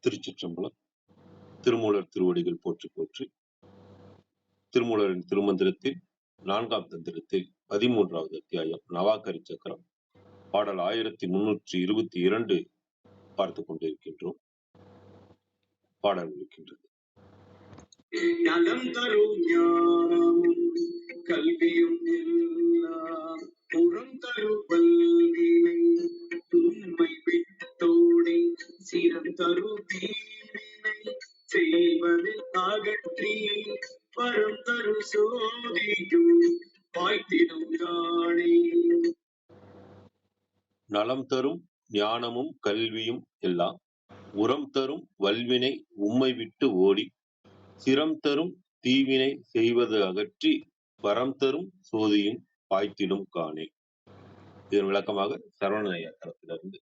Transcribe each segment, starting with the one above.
திருச்சிற்றம்பலம். திருமூலர் திருவடிகள் போற்றி போற்றி. திருமூலரின் திருமந்திரத்தில் 4ஆம் தந்திரத்தில் 13வது அத்தியாயம் நவாக்கரி சக்கரம் பாடல் 1322 பார்த்து கொண்டிருக்கின்றோம். பாடல் இருக்கின்றது. நலம் தரும் ஞானமும் கல்வியும் எல்லாம் புறம் தரும் வல்வினை உண்மை விட்டோடே சிரம் தரும் தீவினை செய்வது அகற்றி பரம் தரும் சோதியும் வாய்த்திடும் நாடே. நலம் தரும் ஞானமும் கல்வியும் எல்லாம் உரம் தரும் வல்வினை உம்மை விட்டு ஓடி சிரம் தரும் தீவினை செய்வது அகற்றி வரம் தரும் சோதியும் பாய்த்திடும் காணே. இதன் விளக்கமாக சரவணையா தரத்திலிருந்து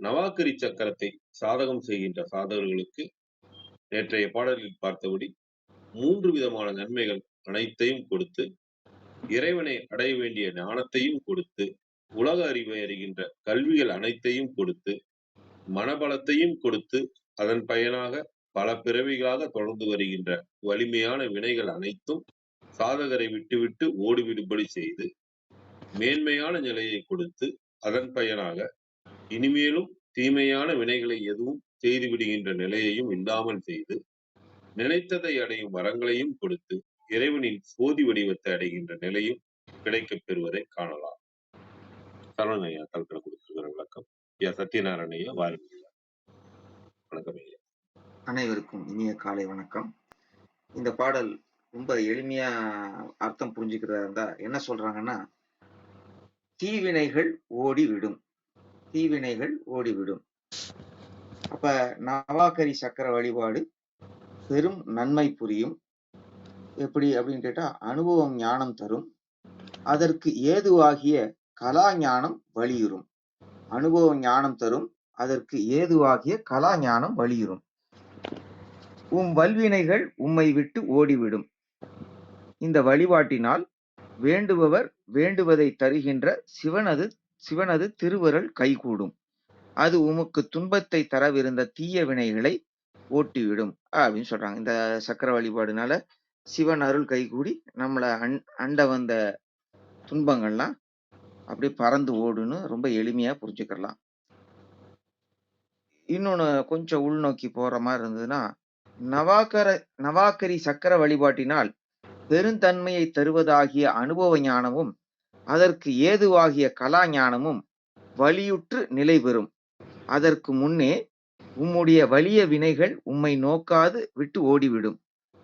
நவாக்கரி சக்கரத்தை சாதகம் செய்கின்ற சாதகர்களுக்கு நேற்றைய பாடலில் பார்த்தபடி 3 விதமான நன்மைகள் அனைத்தையும் கொடுத்து இறைவனை அடைய வேண்டிய ஞானத்தையும் கொடுத்து உலக அறிவை அறிகின்ற கல்விகள் அனைத்தையும் கொடுத்து மனபலத்தையும் கொடுத்து அதன் பயனாக பல பிறவிகளாக தொடர்ந்து வருகின்ற வலிமையான வினைகள் அனைத்தும் சாதகரை விட்டுவிட்டு ஓடிவிடும்படி செய்து மேன்மையான நிலையை கொடுத்து அதன் பயனாக இனிமேலும் தீமையான வினைகளை எதுவும் செய்து விடுகின்ற நிலையையும் இல்லாமல் செய்து நினைத்ததை அடையும் வரங்களையும் கொடுத்து இறைவனின் சோதி வடிவத்தை அடைகின்ற நிலையும் கிடைக்கப் பெறுவதை காணலாம். சரவணையா தலத்துல கொடுத்திருக்கிற விளக்கம். சத்யநாராயணையா வாருங்க. வணக்கம் ஐயா. அனைவருக்கும் இனிய காலை வணக்கம். இந்த பாடல் ரொம்ப எளிமையா அர்த்தம் புரிஞ்சுக்கிறதா இருந்தா என்ன சொல்றாங்கன்னா, தீவினைகள் ஓடிவிடும், தீவினைகள் ஓடிவிடும். அப்ப நவாக்கரி சக்கர வழிபாடு பெரும் நன்மை புரியும். எப்படி அப்படின்னு கேட்டா, அனுபவம் ஞானம் தரும், அதற்கு ஏதுவாகிய கலா ஞானம் வலியுறும். அனுபவம் ஞானம் தரும், அதற்கு ஏதுவாகிய கலா ஞானம் வலியுறும். வல்வினைகள் உம்மை விட்டு ஓடிவிடும். இந்த வழிபாட்டினால் வேண்டுபவர் வேண்டுவதை தருகின்ற சிவனது திருவருள் கைகூடும். அது உமக்கு துன்பத்தை தரவிருந்த தீய வினைகளை ஓட்டிவிடும் அப்படின்னு சொல்றாங்க. இந்த சக்கர வழிபாடுனால சிவன் அருள் கைகூடி நம்மளை அண்ட வந்த துன்பங்கள்லாம் அப்படியே பறந்து ஓடுன்னு ரொம்ப எளிமையா புரிஞ்சுக்கலாம். இன்னொன்னு கொஞ்சம் உள்நோக்கி போற மாதிரி இருந்ததுன்னா, நவாக்கரி சக்கர வழிபாட்டினால் பெருந்தன்மையை தருவதாகிய அனுபவ ஞானமும் அதற்கு ஏதுவாகிய கலா ஞானமும் வலியுற்று நிலை பெறும். அதற்கு முன்னே உம்முடைய வலிய வினைகள் உம்மை நோக்காது விட்டு ஓடிவிடும்.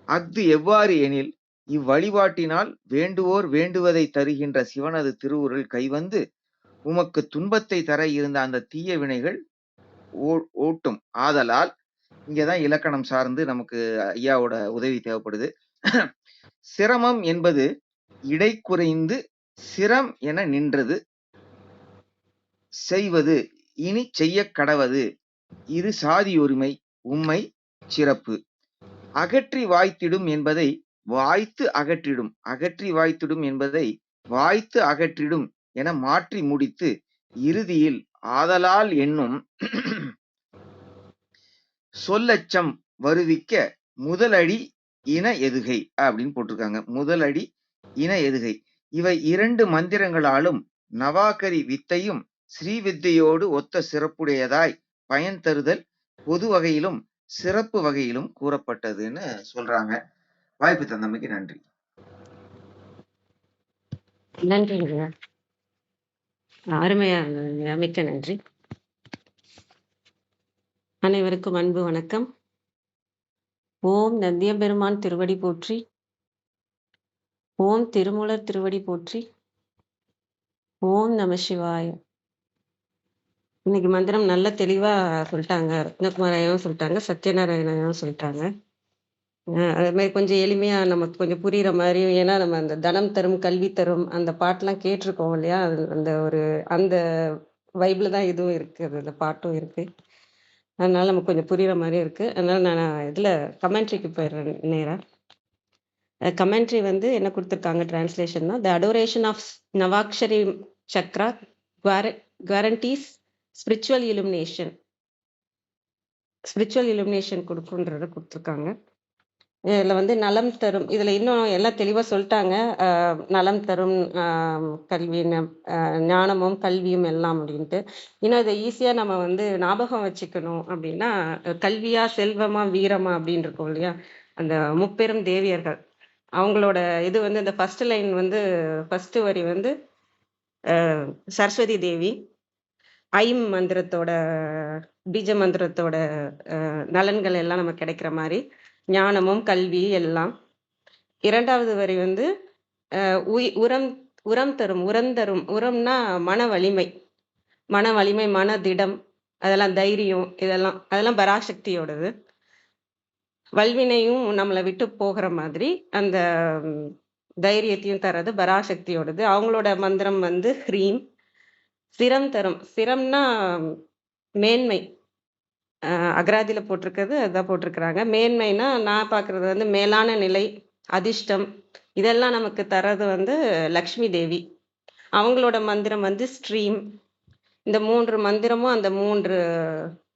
அஃது எவ்வாறு எனில், இவ்வழிபாட்டினால் வேண்டுவோர் வேண்டுவதை தருகின்ற சிவனது திருவுருள் கைவந்து உமக்கு துன்பத்தை தர இருந்த அந்த தீய வினைகள் ஓட்டும். ஆதலால் இங்கதான் இலக்கணம் சார்ந்து நமக்கு ஐயாவோட உதவி தேவைப்படுது. சிரமம் என்பது இடை குறைந்து சிரம் என நின்றது செய்வது இனி செய்ய கடவது. இது சாதியொருமை உம்மை சிறப்பு. அகற்றி வாய்த்திடும் என்பதை வாய்த்து அகற்றிடும், அகற்றி வாய்த்திடும் என்பதை வாய்த்து அகற்றிடும் என மாற்றி முடித்து இறுதியில் ஆதலால் என்னும் சொல்லச்சம் வருவிக்க முதலடி இன எதுகை அப்படின்னு போட்டிருக்காங்க. முதலடி இன எதுகை. இவை 2 மந்திரங்களாலும் நவாக்கரி வித்தையும் ஸ்ரீவித்தையோடு ஒத்த சிறப்புடையதாய் பயன் தருதல் பொது வகையிலும் சிறப்பு வகையிலும் கூறப்பட்டதுன்னு சொல்றாங்க. வாய்ப்பு தந்தமைக்கு நன்றி. நன்றிங்க, அருமையா மிக்க நன்றி. அனைவருக்கும் அன்பு வணக்கம். ஓம் நந்தியம்பெருமான் திருவடி போற்றி, ஓம் திருமூலர் திருவடி போற்றி, ஓம் நம சிவாய. இன்னைக்கு மந்திரம் நல்ல தெளிவா சொல்லிட்டாங்க. ரத்னகுமாரையும் சொல்லிட்டாங்க, சத்யநாராயணையும் சொல்லிட்டாங்க. அது மாதிரி கொஞ்சம் எளிமையா நமக்கு கொஞ்சம் புரியுற மாதிரி. ஏன்னா நம்ம அந்த தனம் தரும் கல்வி தரும் அந்த பாட்டெல்லாம் கேட்டிருக்கோம் இல்லையா, அந்த வைப்ல தான் இதுவும் இருக்கு, அந்த பாட்டும் இருக்கு. அதனால நமக்கு கொஞ்சம் புரியுற மாதிரி இருக்கு. அதனால நான் இதுல கமெண்ட்ரிக்கு போயிடுறேன் நேரா. கமெண்ட்ரி என்ன கொடுத்துருக்காங்க டிரான்ஸ்லேஷன்னா, the adoration of Navakshari Chakra guarantees spiritual illumination. Spiritual illumination கொடுக்குன்றத கொடுத்துருக்காங்க. இதில் வந்து நலம் தரும், இதில் இன்னும் எல்லாம் தெளிவாக சொல்லிட்டாங்க. நலம் தரும் கல்வி, ஞானமும் கல்வியும் எல்லாம் அப்படின்ட்டு. இன்னும் இதை ஈஸியாக நம்ம வந்து ஞாபகம் வச்சுக்கணும் அப்படின்னா, கல்வியா செல்வமா வீரமா அப்படின்னு இருக்கும் இல்லையா, அந்த முப்பெரும் தேவியர்கள் அவங்களோட இது வந்து இந்த ஃபர்ஸ்ட் லைன் வந்து ஃபர்ஸ்ட் வரி வந்து சரஸ்வதி தேவி ஐம் மந்திரத்தோட பீஜ மந்திரத்தோட நலன்கள் எல்லாம் நமக்கு கிடைக்கிற மாதிரி ஞானமும் கல்வி எல்லாம். இரண்டாவது வரி வந்து உரம் உரம் தரும், உரந்தரும், உரம்னா மன வலிமை, மன திடம், அதெல்லாம் தைரியம், அதெல்லாம் பராசக்தியோடது. வல்வினையும் நம்மளை விட்டு போகிற மாதிரி அந்த தைரியத்தையும் தர்றது பராசக்தியோடது. அவங்களோட மந்திரம் வந்து ஹ்ரீம். சிரம் தரும், சிரம்னா மேன்மை, அகராதியில போட்டிருக்கிறது அதுதான் போட்டிருக்கிறாங்க. மேன்மைனா நான் பார்க்கறது வந்து மேலான நிலை, அதிர்ஷ்டம், இதெல்லாம் நமக்கு தர்றது வந்து லக்ஷ்மி தேவி. அவங்களோட மந்திரம் வந்து ஸ்ட்ரீம். இந்த 3 மந்திரமும் அந்த 3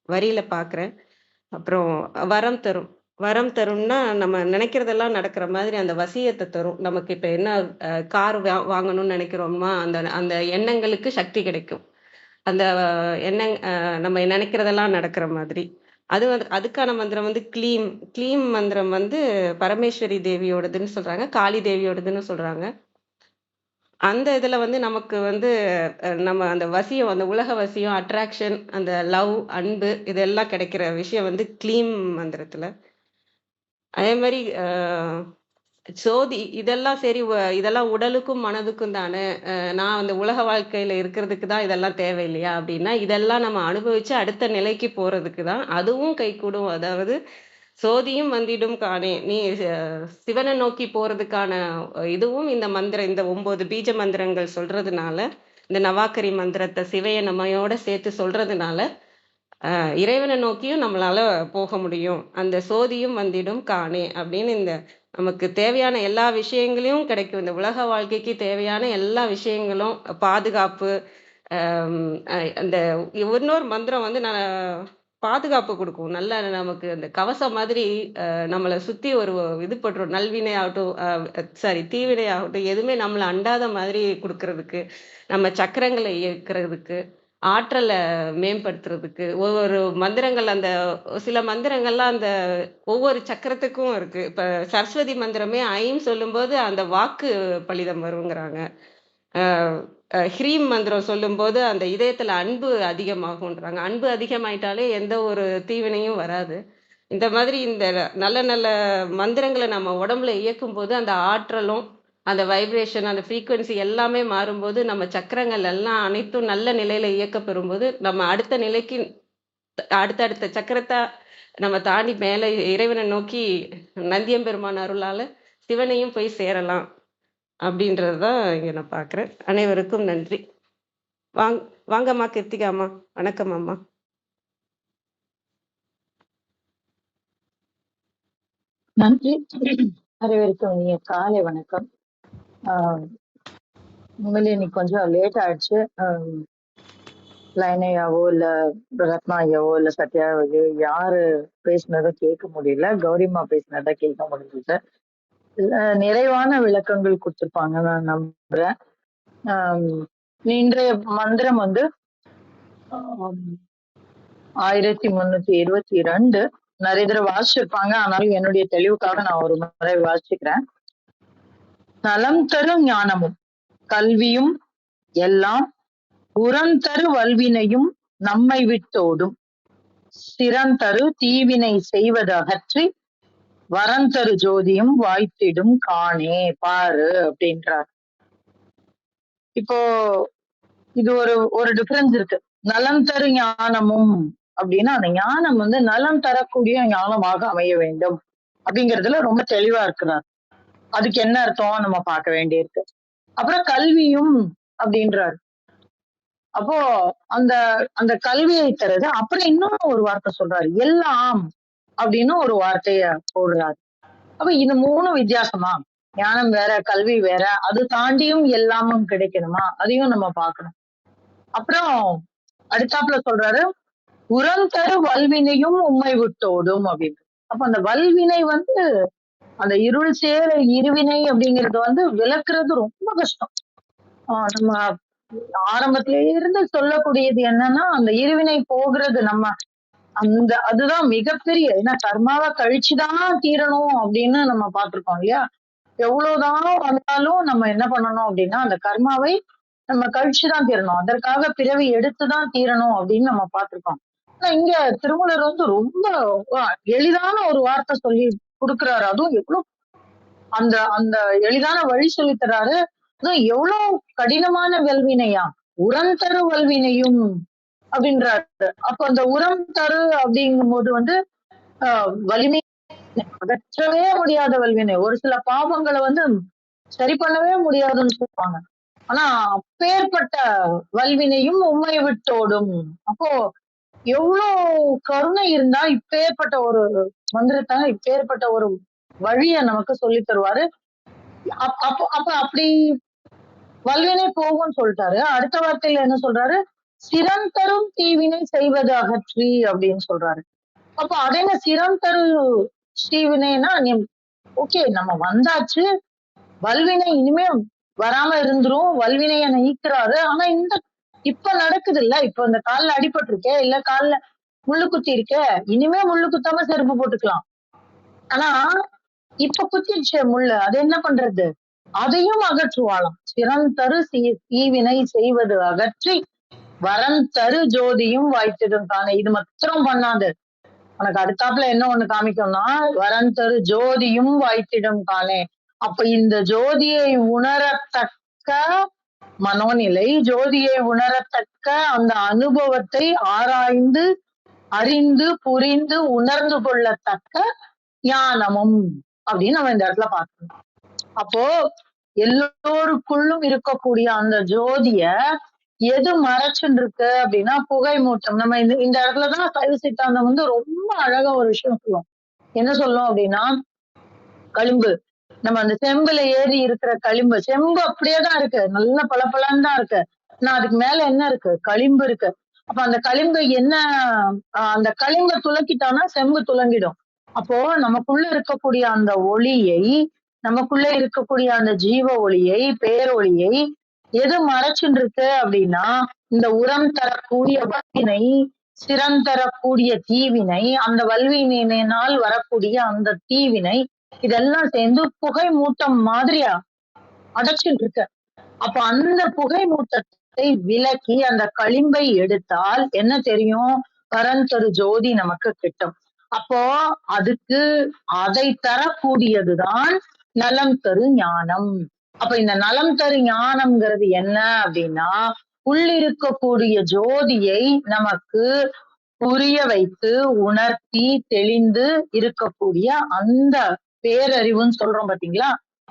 வரியில பார்க்குறேன். அப்புறம் வரம் தரும், வரம் தரும்னா நம்ம நினைக்கிறதெல்லாம் நடக்கிற மாதிரி அந்த வசியத்தை தரும். நமக்கு இப்போ என்ன கார் வாங்கணும்னு நினைக்கிறோமா, அந்த அந்த எண்ணங்களுக்கு சக்தி கிடைக்கும். அந்த எண்ணம் நம்ம நினைக்கிறதெல்லாம் நடக்கிற மாதிரி. அது வந்து அதுக்கான மந்திரம் வந்து க்ளீம். க்ளீம் மந்திரம் வந்து பரமேஸ்வரி தேவியோடதுன்னு சொல்றாங்க, காளி தேவியோடதுன்னு சொல்றாங்க. அந்த இதுல வந்து நமக்கு வந்து நம்ம அந்த வசியம், அந்த உலக வசியம், அட்ராக்ஷன், அந்த லவ், அன்பு, இதெல்லாம் கிடைக்கிற விஷயம் வந்து க்ளீம் மந்திரத்துல. அதே மாதிரி சோதி, இதெல்லாம் சரி, இதெல்லாம் உடலுக்கும் மனதுக்கும் தானே, நான் அந்த உலக வாழ்க்கையில இருக்கிறதுக்கு தான் இதெல்லாம் தேவை இல்லையா அப்படின்னா, இதெல்லாம் நம்ம அனுபவிச்சு அடுத்த நிலைக்கு போறதுக்கு தான் அதுவும் கைகூடும். அதாவது சோதியும் வந்திடும் காணே, நீ சிவனை நோக்கி போறதுக்கான இதுவும் இந்த மந்திரம், இந்த 9 பீஜ மந்திரங்கள் சொல்றதுனால, இந்த நவாக்கரி மந்திரத்தை சிவைய நம்மையோட சேர்த்து சொல்றதுனால இறைவனை நோக்கியும் நம்மளால போக முடியும். அந்த சோதியும் வந்திடும் காணே அப்படின்னு இந்த நமக்கு தேவையான எல்லா விஷயங்களையும் கிடைக்கும். இந்த உலக வாழ்க்கைக்கு தேவையான எல்லா விஷயங்களும், பாதுகாப்பு, அந்த இன்னொரு மந்திரம் வந்து நான் பாதுகாப்பு கொடுக்கும். நல்ல நமக்கு அந்த கவசம் மாதிரி நம்மளை சுத்தி ஒரு இது பண்றோம். நல்வினை ஆகட்டும், தீவினை ஆகட்டும், எதுவுமே நம்மளை அண்டாத மாதிரி கொடுக்கறதுக்கு, நம்ம சக்கரங்களை இயக்கிறதுக்கு, ஆற்றலை மேம்படுத்துறதுக்கு ஒவ்வொரு மந்திரங்கள், அந்த சில மந்திரங்கள்லாம் அந்த ஒவ்வொரு சக்கரத்துக்கும் இருக்கு. இப்ப சரஸ்வதி மந்திரமே ஐம் சொல்லும்போது அந்த வாக்கு பலிதம் வருங்கிறாங்க. ஹ்ரீம் மந்திரம் சொல்லும்போது அந்த இதயத்துல அன்பு அதிகமாகும்ன்றாங்க. அன்பு அதிகமாயிட்டாலே எந்த ஒரு தீவினையும் வராது. இந்த மாதிரி இந்த நல்ல நல்ல மந்திரங்களை நம்ம உடம்புல இயக்கும் போது அந்த ஆற்றலும், அந்த வைப்ரேஷன், அந்த ஃப்ரீக்குவன்சி எல்லாமே மாறும்போது நம்ம சக்கரங்கள் எல்லாம் அனைத்தும் நல்ல நிலையில இயக்கப்பெறும்போது நம்ம அடுத்த நிலைக்கு அடுத்தடுத்த சக்கரத்தை நம்ம தாண்டி மேலே இறைவனை நோக்கி நந்தியம்பெருமான் அருளால சிவனையும் போய் சேரலாம் அப்படின்றது தான் இங்கே நான் பார்க்குறேன். அனைவருக்கும் நன்றி. வாங்கம்மா கிருத்திகாம்மா. வணக்கம் அம்மா. நன்றி. அனைவருக்கும் இனிய காலை வணக்கம். உண்மையிலே இன்னைக்கு கொஞ்சம் லேட் ஆயிடுச்சு. லைனையாவோ இல்ல ரத்னா ஐயாவோ இல்ல சத்யாவோ யாரு பேசினதும் கேட்க முடியல. கௌரிமா பேசினதை கேட்க முடியல. நிறைவான விளக்கங்கள் கொடுத்திருப்பாங்க நான் நம்புறேன். இன்றைய மந்திரம் வந்து 1322 நிறைய தடவை வாசிச்சிருப்பாங்க. ஆனாலும் என்னுடைய தெளிவுக்காக நான் ஒரு முறை வாசிச்சுக்கிறேன். நலம் தரும் ஞானமும் கல்வியும் எல்லாம் உரந்தரு வல்வினையும் நம்மை விட்டோடும், சிறந்தரு தீவினை செய்வது அகற்றி வரந்தரு ஜோதியும் வாய்த்திடும் காணே பாரு அப்படின்றார். இப்போ இது ஒரு டிஃபரன்ஸ் இருக்கு. நலம் தரு ஞானமும் அப்படின்னா அந்த ஞானம் வந்து நலம் தரக்கூடிய ஞானமாக அமைய வேண்டும் அப்படிங்கிறதுல ரொம்ப தெளிவா இருக்கிறார். அதுக்கு என்ன அர்த்தம் நம்ம பார்க்க வேண்டியிருக்கு. அப்புறம் கல்வியும் அப்படின்றாரு. அப்போ அந்த அந்த கல்வியை தருது. அப்புறம் இன்னும் ஒரு வார்த்தை சொல்றாரு, எல்லாம் அப்படின்னு ஒரு வார்த்தைய போடுறாரு. அப்ப இது 3 வித்தியாசமா? ஞானம் வேற, கல்வி வேற, அது தாண்டியும் எல்லாமும் கிடைக்கணுமா? அதையும் நம்ம பார்க்கணும். அப்புறம் அடுத்தாப்புல சொல்றாரு, உரம் தரு வல்வினையும் உம்மை விட்டோடும் அப்படின்னு. அப்ப அந்த வல்வினை வந்து அந்த இருள் சேர இருவினை அப்படிங்கிறது வந்து விளக்குறது ரொம்ப கஷ்டம். நம்ம ஆரம்பத்திலே இருந்து சொல்லக்கூடியது என்னன்னா, அந்த இருவினை போகிறது நம்ம அதுதான் மிகப்பெரிய, ஏன்னா கர்மாவை கழிச்சுதான் தீரணும் அப்படின்னு நம்ம பார்த்திருக்கோம் இல்லையா? எவ்வளவுதான் வந்தாலும் நம்ம என்ன பண்ணணும் அப்படின்னா, அந்த கர்மாவை நம்ம கழிச்சுதான் தீரணும். அதற்காக பிறவி எடுத்துதான் தீரணும் அப்படின்னு நம்ம பார்த்திருக்கோம். ஆனா இங்க திருமூலர் வந்து ரொம்ப எளிதான ஒரு வார்த்தை சொல்லி கொடுக்கிறாரு. அதுவும் எவ்வளவு அந்த அந்த எளிதான வழி சொல்லி தர்றாரு. அதுவும் எவ்வளவு கடினமான வல்வினையா, உரம் தரு வல்வினையும் அப்படின்றாரு. அப்ப அந்த உரம் தரு அப்படிங்கும் போது வந்து வலிமை அகற்றவே முடியாத வல்வினை. ஒரு சில பாவங்களை வந்து சரி பண்ணவே முடியாதுன்னு சொல்லுவாங்க. ஆனா அப்பேற்பட்ட வல்வினையும் உம்மை விட்டோடும். அப்போ எவ்வளவு கருணை இருந்தா இப்பேற்பட்ட ஒரு மந்திரத்தை, இப்பேற்பட்ட ஒரு வழிய நமக்கு சொல்லி தருவாரு. அப்ப அப்படி வல்வினை போகும்னு சொல்லிட்டாரு. அடுத்த வார்த்தையில என்ன சொல்றாரு? சிரம் தரும் தீவினை செய்வது அகற்றி அப்படின்னு சொல்றாரு. அப்ப அது என்ன சிரம் தரு தீவினைன்னா, ஓகே நம்ம வந்தாச்சு, வல்வினை இனிமே வராம இருந்துரும், வல்வினைய நீக்கிறாரு. ஆனா இப்ப நடக்குது இல்ல, இப்ப இந்த கால்ல அடிபட்டு இருக்கே, இல்ல கால்ல முள்ளு குத்தி இருக்க, இனிமே முள்ளு குத்தாம செருப்பு போட்டுக்கலாம். ஆனா இப்ப குத்திடுச்சு முள்ளு, அது என்ன பண்றது? அதையும் அகற்றுவாளாம். சிரம் தரு தீவினை செய்வது அகற்றி வரம் தரு ஜோதியும் வாய்த்திடும் தானே. இது மாத்திரம் பண்ணாது, உனக்கு அடுத்தாப்புல என்ன ஒண்ணு காமிக்கும்னா, வரம் தரு ஜோதியும் வாய்த்திடும் தானே. அப்ப இந்த ஜோதியை உணரத்தக்க மனோநிலை, ஜோதியை உணரத்தக்க அந்த அனுபவத்தை ஆராய்ந்து அறிந்து புரிந்து உணர்ந்து கொள்ளத்தக்க ஞானமும் அப்படின்னு நம்ம இந்த இடத்துல பார்க்கணும். அப்போ எல்லோருக்குள்ளும் இருக்கக்கூடிய அந்த ஜோதிய எது மறைச்சுட்டு இருக்கு அப்படின்னா புகை மூட்டம். நம்ம இந்த இடத்துலதான் சைவ சித்தாந்தம் வந்து ரொம்ப அழகா ஒரு விஷயம் சொல்லும். என்ன சொல்லும் அப்படின்னா, களிம்பு, நம்ம அந்த செம்புல ஏறி இருக்கிற களிம்பு, செம்பு அப்படியேதான் இருக்கு, நல்ல பளபளன்னு தான் இருக்கு. ஆனா அதுக்கு மேல என்ன இருக்கு? களிம்பு இருக்கு. அப்ப அந்த களிம்பு என்ன, அந்த களிம்பை துலக்கிட்டான்னா செம்பு துலங்கிடும். அப்போ நமக்குள்ள இருக்கக்கூடிய அந்த ஒளியை, நமக்குள்ள இருக்கக்கூடிய அந்த ஜீவ ஒளியை, பேரொளியை எது மறைச்சுட்டு இருக்கு அப்படின்னா, இந்த உரம் தரக்கூடிய வல்வினை, சிரம் தரக்கூடிய தீவினை, அந்த வல்வினையினால் வரக்கூடிய அந்த தீவினை, இதெல்லாம் சேர்ந்து புகை மூட்டம் மாதிரியா அடைச்சிட்டு இருக்கு. அப்ப அந்த புகை மூட்டத்தை விலக்கி அந்த களிம்பை எடுத்தால் என்ன தெரியும்? பரந்தரு ஜோதி நமக்கு கிட்டும். அப்போ அதுக்கு அதை தரக்கூடியதுதான் நலம் தரு ஞானம். அப்ப இந்த நலம் தரு ஞானம்ங்கிறது என்ன அப்படின்னா, உள்ளிருக்கக்கூடிய ஜோதியை நமக்கு புரிய வைத்து உணர்த்தி தெளிந்து இருக்கக்கூடிய அந்த பேரறிவுன்னு சொல்றோம் பாத்தீங்களா,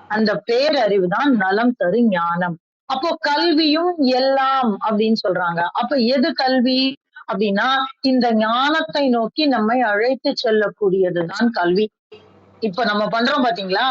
அந்த பேரறிவு தான் நலம் தரு ஞானம். அப்போ கல்வியும் எல்லாம் அப்படின்னு சொல்றாங்க. அப்ப எது கல்வி அப்படின்னா, இந்த ஞானத்தை நோக்கி நம்மை அழைத்து செல்லக்கூடியதுதான் கல்வி. இப்ப நம்ம பண்றோம் பாத்தீங்களா,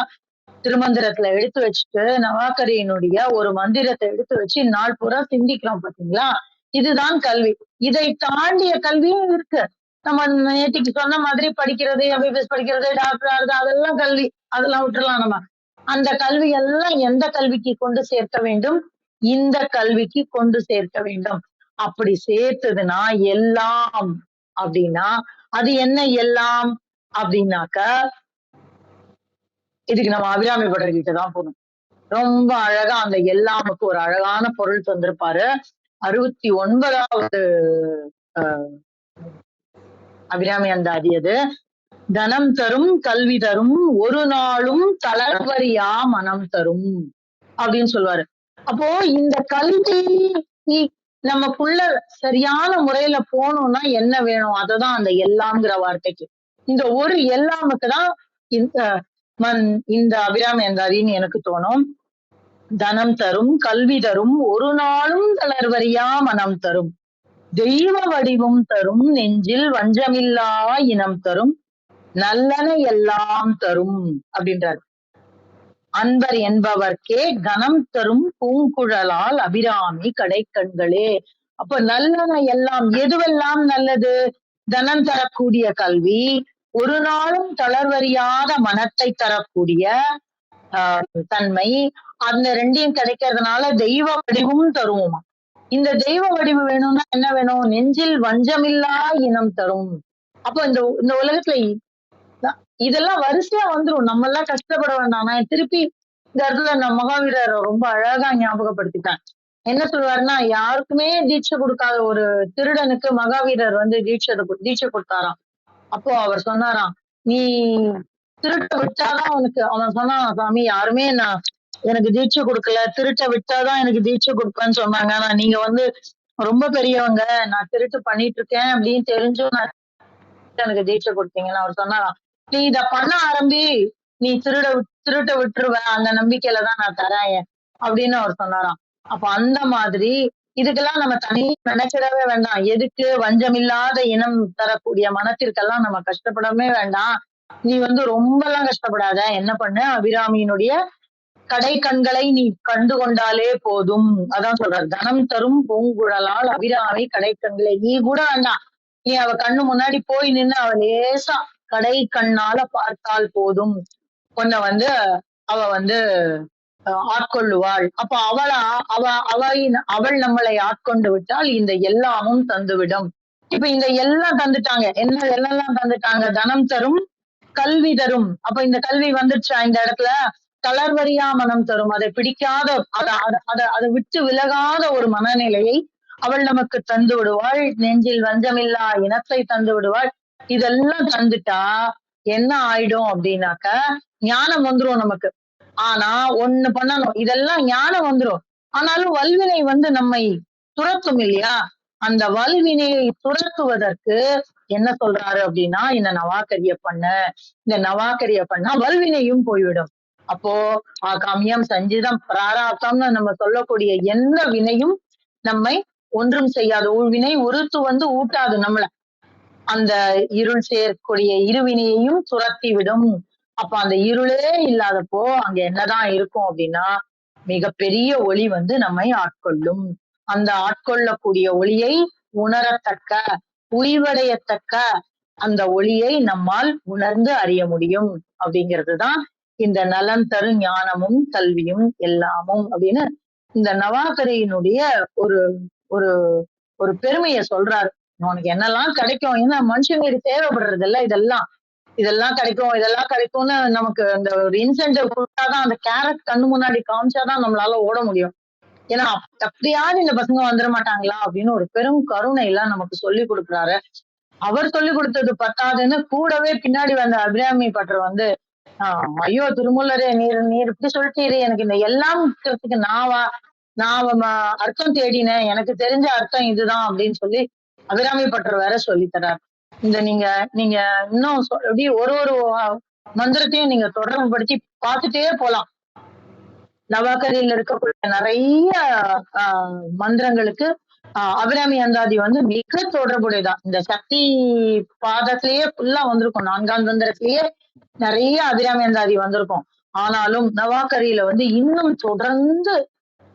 திருமந்திரத்துல எடுத்து வச்சுட்டு நவாக்கரியினுடைய ஒரு மந்திரத்தை எடுத்து வச்சு நாள் பூரா சிந்திக்கிறோம் பாத்தீங்களா, இதுதான் கல்வி. இதை தாண்டிய கல்வியும் இருக்கு. நம்ம நேற்றுக்கு சொன்ன மாதிரி படிக்கிறது, எம்பிபிஎஸ் படிக்கிறது, டாக்டர் ஆகுது, அதெல்லாம் கல்வி, அதெல்லாம் விட்டுறலாம். நம்ம அந்த கல்வி எல்லாம் எந்த கல்விக்கு கொண்டு சேர்க்க வேண்டும்? இந்த கல்விக்கு கொண்டு சேர்க்க வேண்டும். அப்படி சேர்த்ததுன்னா எல்லாம் அப்படின்னா அது என்ன எல்லாம் அப்படின்னாக்க, இதுக்கு நம்ம அபிராமி பட்டர்கிட்ட தான் போகணும். ரொம்ப அழகா அந்த எல்லாமுக்கு ஒரு அழகான பொருள் தந்திருப்பாரு. 69வது அபிராமி அந்தாதி அது. தனம் தரும் கல்வி தரும் ஒரு நாளும் தளர்வரியா மனம் தரும் அப்படின்னு சொல்லுவாரு. அப்போ இந்த கல்வி நமக்குள்ள சரியான முறையில போகணும்னா என்ன வேணும்? அததான் அந்த எல்லாம்ங்கிற வார்த்தைக்கு. இந்த ஒரு எல்லாமுக்குதான் இந்த அபிராமி அந்தாதின்னு எனக்கு தோணும். தனம் தரும் கல்வி தரும் ஒரு நாளும் தளர்வரியா மனம் தரும் தெய்வ வடிவும் தரும் நெஞ்சில் வஞ்சமில்லா இனம் தரும் நல்லன எல்லாம் தரும் அப்படின்றார். அன்பர் என்பவர்க்கே கனம் தரும் பூங்குழலால் அபிராமி கடைக்கண்களே. அப்ப நல்லன எல்லாம் எதுவெல்லாம் நல்லது? தனம் தரக்கூடிய கல்வி, ஒரு நாளும் தளர்வறியாத மனத்தை தரக்கூடிய தன்மை, அந்த ரெண்டையும் கிடைக்கிறதுனால தெய்வ வடிவும் தருவோமா. இந்த தெய்வ வடிவு வேணும்னா என்ன வேணும்? நெஞ்சில் வஞ்சமில்லா இனம் தரும். அப்ப இந்த இந்த உலகத்துல இதெல்லாம் வரிசையா வந்துரும். நம்ம எல்லாம் கஷ்டப்பட வேண்டாம். நான் திருப்பி இந்த இடத்துல நான் மகாவீரர் ரொம்ப அழகா ஞாபகப்படுத்திட்டேன். என்ன சொல்லுவாருன்னா, யாருக்குமே தீட்சை கொடுக்காத ஒரு திருடனுக்கு மகாவீரர் வந்து தீட்சை கொடுத்தாராம். அப்போ அவர் சொன்னாராம், நீ திருட்ட விட்டாதான் உனக்கு. அவன் சொன்னான், சாமி யாருமே எனக்கு தீட்சை கொடுக்கல, திருட்ட விட்டாதான் எனக்கு தீட்சை கொடுப்பேன்னு சொன்னாங்க. ஆனா நீங்க வந்து ரொம்ப பெரியவங்க, நான் திருட்டு பண்ணிட்டு இருக்கேன் அப்படின்னு தெரிஞ்சும் நான் எனக்கு தீட்சை கொடுத்தீங்கன்னு அவர் சொன்னாராம். நீ இத பண்ண ஆரம்பி, நீ திருட்ட விட்டுருவ, அந்த நம்பிக்கையில தான் நான் தரேன் அப்படின்னு அவர் சொன்னாராம். அப்ப அந்த மாதிரி இதுக்கெல்லாம் நம்ம தனியா நினைச்சிடவே வேண்டாம். எதுக்கு? வஞ்சமில்லாத இனம் தரக்கூடிய மனத்திற்கெல்லாம் நம்ம கஷ்டப்படவே வேண்டாம். நீ வந்து ரொம்ப எல்லாம் கஷ்டப்படாத. என்ன பண்ண? அபிராமியினுடைய கடை கண்களை நீ கண்டு கொண்டாலே போதும். அதான் சொல்றாரு, தனம் தரும் பூங்குழலால் அபிராமி கடை கண்களை நீ கூட வேண்டாம். நீ அவ கண்ணு முன்னாடி போய் நின்னு அவ லேசா கடை கண்ணால பார்த்தால் போதும், உன்னை வந்து அவ வந்து ஆட்கொள்ளுவாள். அப்ப அவள் நம்மளை ஆட்கொண்டு விட்டால் இந்த எல்லாமும் தந்துவிடும். இப்ப இந்த எல்லாம் தந்துட்டாங்க. என்னெல்லாம் தந்துட்டாங்க? தனம் தரும், கல்வி தரும். அப்ப இந்த கல்வி வந்துடுச்சா இந்த இடத்துல? தளர்வறியா மனம் தரும். அதை பிடிக்காத, அதை விட்டு விலகாத ஒரு மனநிலையை அவள் நமக்கு தந்து விடுவாள். நெஞ்சில் வஞ்சமில்லா இனத்தை தந்து விடுவாள். இதெல்லாம் தந்துட்டா என்ன ஆயிடும் அப்படின்னாக்க, ஞானம் வந்துரும் நமக்கு. ஆனா ஒண்ணு பண்ணணும், இதெல்லாம் ஞானம் வந்துரும். ஆனாலும் வல்வினை வந்து நம்மை துரத்தும் இல்லையா? அந்த வல்வினையை துரத்துவதற்கு என்ன சொல்றாரு அப்படின்னா, இந்த நவாக்கரிய பண்ணா வல்வினையும் போய்விடும். அப்போ ஆகாமியம், சஞ்சிதம், பிராராப்தம்னு நம்ம சொல்லக்கூடிய எந்த வினையும் நம்மை ஒன்றும் செய்யாது. வினை உறுத்து வந்து ஊட்டாது நம்மள. அந்த இருள் சேர்க்கூடிய இருவினையையும் துரத்தி விடும். அப்ப அந்த இருளே இல்லாதப்போ அங்க என்னதான் இருக்கும் அப்படின்னா, மிகப்பெரிய ஒளி வந்து நம்மை ஆட்கொள்ளும். அந்த ஆட்கொள்ளக்கூடிய ஒளியை உணரத்தக்க, உய்வடையத்தக்க அந்த ஒளியை நம்மால் உணர்ந்து அறிய முடியும். அப்படிங்கிறதுதான் இந்த நலம் தரு ஞானமும் கல்வியும் எல்லாமும் அப்படின்னு இந்த நவாகரியினுடைய ஒரு ஒரு ஒரு பெருமையை சொல்றாரு. உனக்கு என்னெல்லாம் கிடைக்கும், ஏன்னா மனுஷங்களுக்கு தேவைப்படுறது இல்ல இதெல்லாம் கிடைக்கும்னு நமக்கு அந்த ஒரு இன்சென்டிவ் கொடுத்தாதான், அந்த கேரட் கண்ணு முன்னாடி காமிச்சாதான் நம்மளால ஓட முடியும். ஏன்னா அப்படியாவது இந்த பசங்க வந்துட மாட்டாங்களா அப்படின்னு ஒரு பெரும் கருணை எல்லாம் நமக்கு சொல்லி கொடுக்குறாரு. அவர் சொல்லி கொடுத்தது பத்தாதுன்னு கூடவே பின்னாடி வந்த அபிராமி பட்டர் வந்து ஐயோ திருமூலரே, நீர் இப்படி சொல்லிட்டீரு, எனக்கு இந்த எல்லாம் நான் அர்த்தம் தேடினேன், எனக்கு தெரிஞ்ச அர்த்தம் இதுதான் அப்படின்னு சொல்லி அபிராமி பட்டர் வேற சொல்லித்தரார். இந்த நீங்க இன்னும் எப்படி ஒரு மந்திரத்தையும் நீங்க தொடர்பு படுத்தி பார்த்துட்டே போலாம். நவாக்கரியில் இருக்கக்கூடிய நிறைய மந்திரங்களுக்கு அபிராமி அந்தாதி வந்து மிக தொடர்புடையதான். இந்த சக்தி பாதத்திலேயே ஃபுல்லா வந்திருக்கும். 4ஆம் தந்திரத்திலேயே நிறைய அபிராமி அந்தாதி வந்திருக்கும். ஆனாலும் நவாக்கரியில வந்து இன்னும் தொடர்ந்து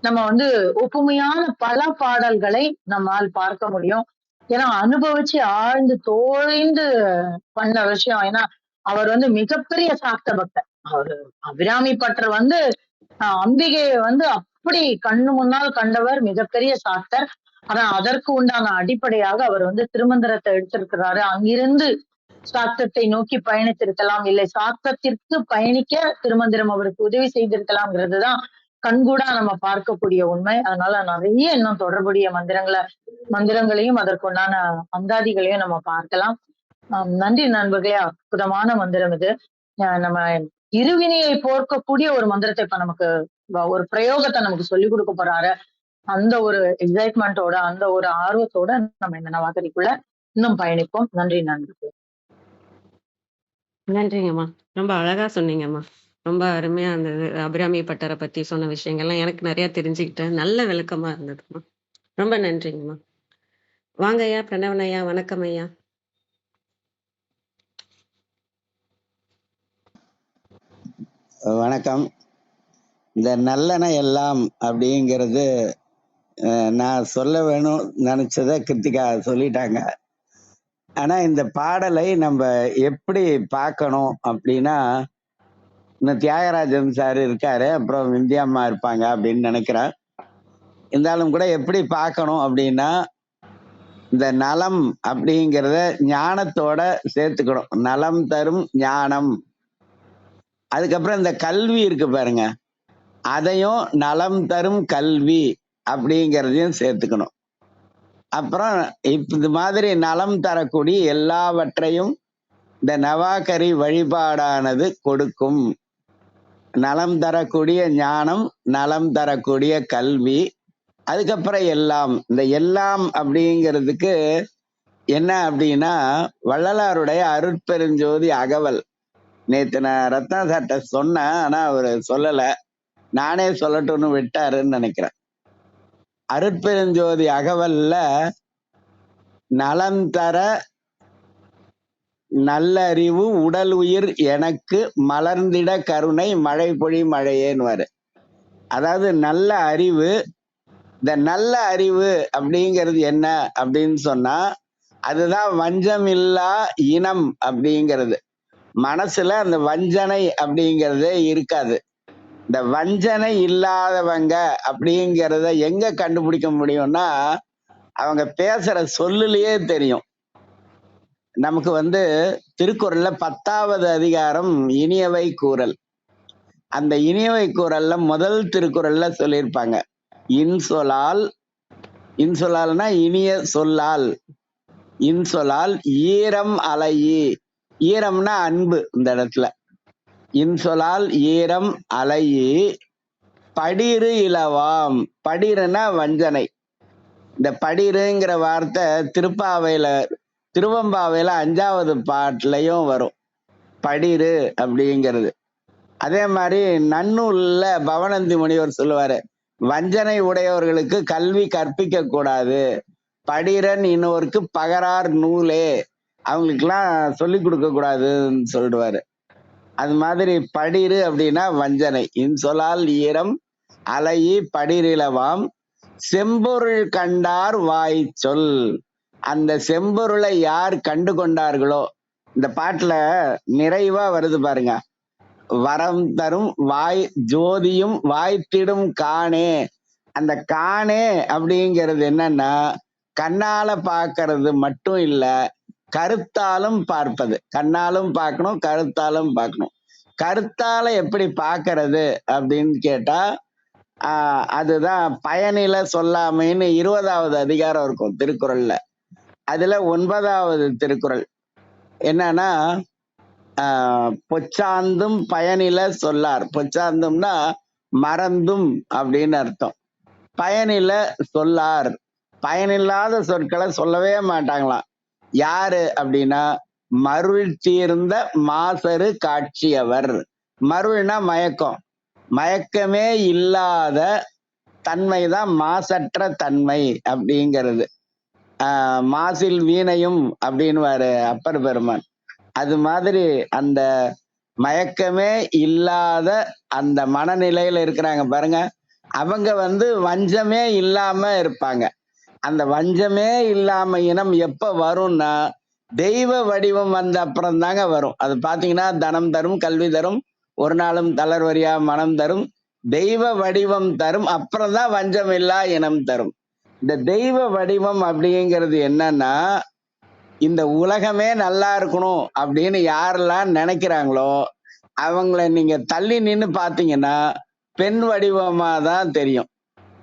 நம்ம வந்து ஒப்புமையான பல பாடல்களை நம்மால் பார்க்க முடியும். ஏன்னா அனுபவிச்சு ஆழ்ந்து தோய்ந்து பண்ண விஷயம். ஏன்னா அவர் வந்து மிகப்பெரிய சாக்த பக்தர். அவரு அபிராமி பட்டர் வந்து அம்பிகையை வந்து அப்படி கண்ணு முன்னால் கண்டவர், மிகப்பெரிய சாக்தர். ஆனா அதற்கு உண்டான அடிப்படையாக அவர் வந்து திருமந்திரத்தை எடுத்திருக்கிறாரு. அங்கிருந்து சாக்தத்தை நோக்கி பயணித்திருக்கலாம், இல்லை சாக்தத்திற்கு பயணிக்க திருமந்திரம் அவருக்கு உதவி செய்திருக்கலாம்ங்கிறதுதான் கண்கூடா நம்ம பார்க்கக்கூடிய உண்மை. அதனால நிறைய இன்னும் தொடர்புடைய மந்திரங்களையும் அதற்குண்டான அந்தாதிகளையும் நம்ம பார்க்கலாம். நன்றி நண்பர்களே, அற்புதமான மந்திரம் இது. நம்ம இருவினையை போர்க்கக்கூடிய ஒரு மந்திரத்தை இப்ப நமக்கு ஒரு பிரயோகத்தை நமக்கு சொல்லி கொடுக்க போறாரு. அந்த ஒரு எக்ஸைட்மெண்டோட, அந்த ஒரு ஆர்வத்தோட நம்ம இந்த நவாகரிக்குள்ள இன்னும் பயணிப்போம். நன்றி நண்பர்களே. நன்றிங்கம்மா. ரொம்ப அழகா சொன்னீங்கம்மா. ரொம்ப அருமையா இருந்தது. அபிராமி பட்டரை பத்தி சொன்ன விஷயங்கள்லாம் எனக்கு நிறைய தெரிஞ்சுக்கிட்டேன். நல்ல விளக்கமா இருந்ததும்மா. ரொம்ப நன்றிங்கம்மா. வாங்க ஐயா, பிரணவன் ஐயா. வணக்கம் ஐயா. வணக்கம். இந்த நல்லன எல்லாம் அப்படிங்கிறது நான் சொல்ல வேணும் நினைச்சதை கிருத்திகா சொல்லிட்டாங்க. ஆனா இந்த பாடலை நம்ம எப்படி பார்க்கணும் அப்படின்னா, இன்னும் தியாகராஜன் சார் இருக்காரு, அப்புறம் விந்தியாம்மா இருப்பாங்க அப்படின்னு நினைக்கிறேன். இருந்தாலும் கூட எப்படி பார்க்கணும் அப்படின்னா, இந்த நலம் அப்படிங்கிறத ஞானத்தோட சேர்த்துக்கணும். நலம் தரும் ஞானம். அதுக்கப்புறம் இந்த கல்வி இருக்கு பாருங்க, அதையும் நலம் தரும் கல்வி அப்படிங்கிறதையும் சேர்த்துக்கணும். அப்புறம் இது மாதிரி நலம் தரக்கூடிய எல்லாவற்றையும் இந்த நவாகரி வழிபாடானது கொடுக்கும். நலம் தரக்கூடிய ஞானம், நலம் தரக்கூடிய கல்வி, அதுக்கப்புறம் எல்லாம். இந்த எல்லாம் அப்படிங்கிறதுக்கு என்ன அப்படின்னா, வள்ளலாருடைய அருட்பெருஞ்சோதி அகவல். நேத்து நான் ரத்னா சார்ட்ட சொன்னேன், ஆனா அவரு சொல்லல, நானே சொல்லட்டும்னு விட்டாருன்னு நினைக்கிறேன். அருட்பெருஞ்சோதி அகவல்ல நலம் தர நல்லறிவு உடல் உயிர் எனக்கு மலர்ந்திட கருணை மழை பொழி மழையேன்னு. அதாவது நல்ல அறிவு. இந்த நல்ல அறிவு அப்படிங்கிறது என்ன அப்படின்னு சொன்னா, அதுதான் வஞ்சமில்லா இனம் அப்படிங்கிறது. மனசுல அந்த வஞ்சனை அப்படிங்கிறதே இருக்காது. இந்த வஞ்சனை இல்லாதவங்க அப்படிங்கிறத எங்க கண்டுபிடிக்க முடியும்னா, அவங்க பேசுற சொல்லுலயே தெரியும். நமக்கு திருக்குறள்ல 10வது அதிகாரம் இனியவை கூறல். அந்த இனியவை கூறல்ல முதல் திருக்குறள்ல சொல்லியிருப்பாங்க, இன்சொலால். இன்சொலால்னா இனிய சொல்லால். இன்சொலால் ஈரம் அலையி. ஈரம்னா அன்பு. இந்த இடத்துல இன்சொலால் ஈரம் அலையி படிறு இலவாம். படிறுனா வஞ்சனை. இந்த படிறுங்கிற வார்த்தை திருவம்பாவையில 5வது பாட்டுலயும் வரும், படிறு அப்படிங்கிறது. அதே மாதிரி நன்னூல்ல பவனந்தி முனிவர் சொல்லுவாரு, வஞ்சனை உடையவர்களுக்கு கல்வி கற்பிக்க கூடாது, படிரன் இன்னொருக்கு பகரார் நூலே, அவங்களுக்கெல்லாம் சொல்லி கொடுக்க கூடாதுன்னு சொல்லுவாரு. அது மாதிரி படிறு அப்படின்னா வஞ்சனை. இன்சொலால் ஈரம் அலையி படிரிலவாம் செம்பொருள் கண்டார் வாய் சொல். அந்த செம்பொருளை யார் கண்டு கொண்டார்களோ, இந்த பாட்டுல நிறைவா வருது பாருங்க, வரம் தரும் வாய் ஜோதியும் வாய்த்திடும் காணே. அந்த காணே அப்படிங்கிறது என்னன்னா, கண்ணால பார்க்கறது மட்டும் இல்ல, கருத்தாலும் பார்ப்பது. கண்ணாலும் பார்க்கணும், கருத்தாலும் பார்க்கணும். கருத்தால எப்படி பார்க்கறது அப்படின்னு கேட்டா, அதுதான் பயனில சொல்லாமைன்னு 20வது அதிகாரம் இருக்கும் திருக்குறள்ல. அதுல 9வது திருக்குறள் என்னன்னா, பொச்சாந்தும் பயனில சொல்லார். பொச்சாந்தும்னா மறந்தும் அப்படின்னு அர்த்தம். பயனில சொல்லார், பயனில்லாத சொற்களை சொல்லவே மாட்டாங்களாம். யாரு அப்படின்னா, மருள் தீர்ந்த மாசரு காட்சியவர். மருள்னா மயக்கம். மயக்கமே இல்லாத தன்மைதான் மாசற்ற தன்மை அப்படிங்கிறது. மாசில் வீணையும் அப்படின்னு அப்பர் பெருமான். அது மாதிரி அந்த மயக்கமே இல்லாத அந்த மனநிலையில இருக்கிறாங்க பாருங்க, அவங்க வஞ்சமே இல்லாம இருப்பாங்க. அந்த வஞ்சமே இல்லாம இனம் எப்ப வரும்னா, தெய்வ வடிவம் வந்த அப்புறம் தாங்க வரும். அது பாத்தீங்கன்னா, தனம் தரும் கல்வி தரும் ஒரு நாளும் தளர்வரியா மனம் தரும் தெய்வ வடிவம் தரும், அப்புறம் தான் வஞ்சம் இல்லா இனம் தரும். இந்த தெய்வ வடிவம் அப்படிங்கிறது என்னன்னா, இந்த உலகமே நல்லா இருக்கணும் அப்படின்னு யாரெல்லாம் நினைக்கிறாங்களோ அவங்கள நீங்க தள்ளி நின்னு பாத்தீங்கன்னா பெண் வடிவமா தான் தெரியும்.